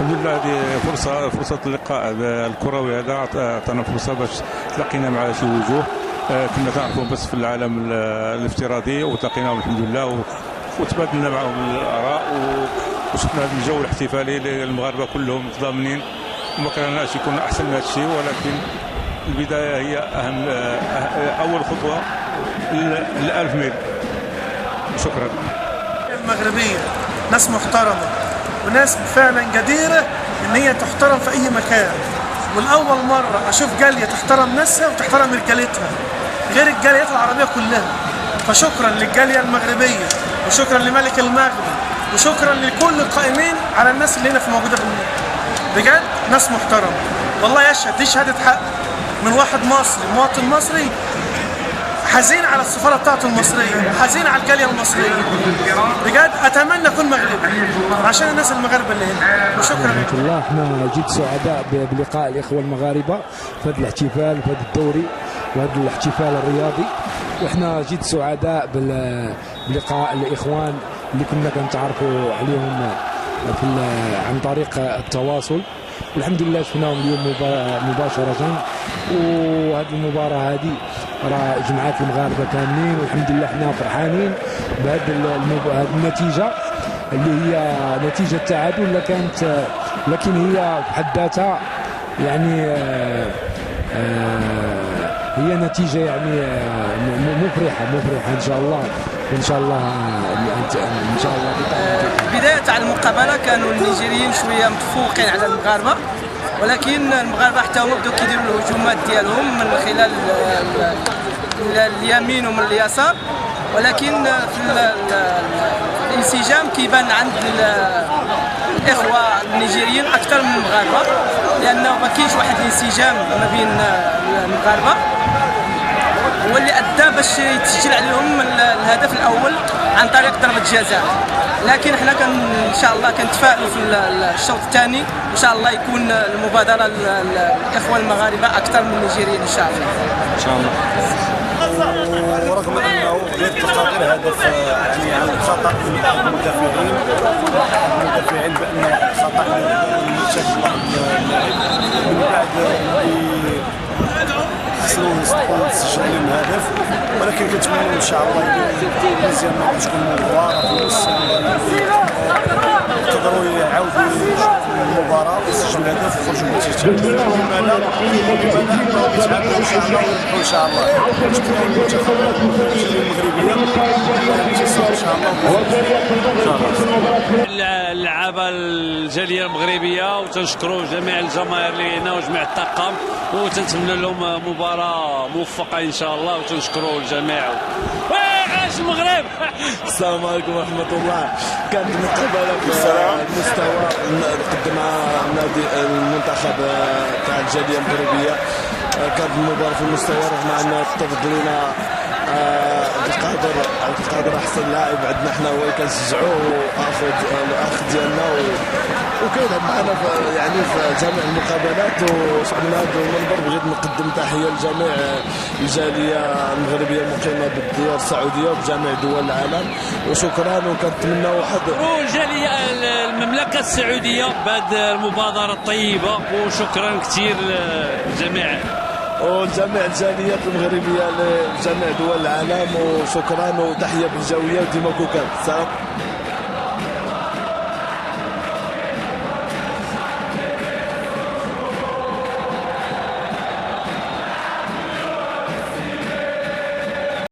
الحمد لله هذه فرصة اللقاء الكروي هذا عطانا فرصة باش تلاقينا مع شي وجوه كنا كنعرفهم بس في العالم الافتراضي، وتلاقيناهم الحمد لله وتبادلنا معهم الآراء وشفنا هذا الجو الاحتفالي للمغاربة كلهم متضامنين، وما كانش يكون أحسن من هذا الشيء، ولكن البداية هي أهم أول خطوة ل1000 ميل. شكرا. المغربية ناس محترمة وناس فعلا جديرة ان هي تحترم في اي مكان، والاول مرة اشوف جالية تحترم ناسها وتحترم رجالتها غير الجاليات العربية كلها. فشكرا للجالية المغربية، وشكرا لملك المغرب، وشكرا لكل القائمين على الناس اللي هنا في موجودة في بجد ناس محترمة. والله يشهد، دي شهادة حق من واحد مصري، مواطن مصري حزين على السفارة بتاعته المصرية، حزين على الجالية المصرية. بجد أتمنى أكون مغربي عشان الناس المغاربة اللي هنا. وشكرا ورحمة الله. احنا جد سعداء بلقاء الإخوة المغاربة في هذا الاحتفال، في هذا الدوري وهذا الاحتفال الرياضي، واحنا جد سعداء بلقاء الإخوان اللي كنا كنتعرفوا عليهم عن طريق التواصل. الحمد لله شفناهم اليوم مباشرة، وهذه المباراة هذه راه جمعات المغاربة كاملين، والحمد لله احنا فرحانين بهذه النتيجة اللي هي نتيجة تعادل، لكن هي بحد ذاتها يعني هي نتيجة يعني مفرحة إن شاء الله، وإن شاء الله بداية على المقابلة كانوا النيجيريين شوية متفوقين على المغاربة، ولكن المغاربة حتى هما بداو كيديروا الهجومات ديالهم من خلال اليمين ومن اليسار، ولكن في الانسجام كيبان عند الإخوة النيجيريين أكثر من المغاربة، لأنه ما كاينش واحد الانسجام ما بين المغاربة، هو اللي ادى باش يتسجل عليهم الهدف الاول عن طريق ضربه جزاء. لكن احنا ان شاء الله كنتفائلوا في الشوط الثاني، ان شاء الله يكون المبادره الاخوه المغاربه اكثر من النيجيريين ان شاء الله. ان شاء الله. ورغم انه غير هدف يعني عن خطا من المدافعين بان خطا من اللاعب من بعد حسنوا نسجل عليهم الهدف، ولكن كنتمنى ان شاء الله مزيان ما تكون مباراه في النص يقدروا يعاودوا المباراه ويسجلوا الهدف ويخرجوا بالنتيجه. لماذا؟ يتعادلوا ان شاء الله ويربحوا ان شاء الله. شكرا للمنتخب المغربيه ان شاء الله. اللعابه الجاليه المغربيه، وتنشكروا جميع الجماهير اللي هنا وجميع الطاقم، وتنتمنى لهم مباراه موفقه ان شاء الله، وتنشكروا الجميع. عاش المغرب. السلام عليكم ورحمه الله. كانت مقابله المستوى قدمها نادي المنتخب تاع الجاليه المغربيه، كانت المباراه في المستوى رغم ان تفضلنا القادر احسن لاعب عندنا حنا هو اللي كنشجعوه الاخ ديالنا، وكيلعب معنا يعني في جميع المقابلات. ومن هذا المنبر بغيت نقدم تحيه لجميع الجاليه المغربيه المقيمه بالديار السعوديه وبجميع دول العالم، وشكرا. وكنتمنى واحد الجاليه المملكه السعوديه بهذه المبادره الطيبه، وشكرا كثير للجميع والجميع الجاليات المغربيه لجميع دول العالم، وشكرا وتحيه بالجويه وديما كوكب.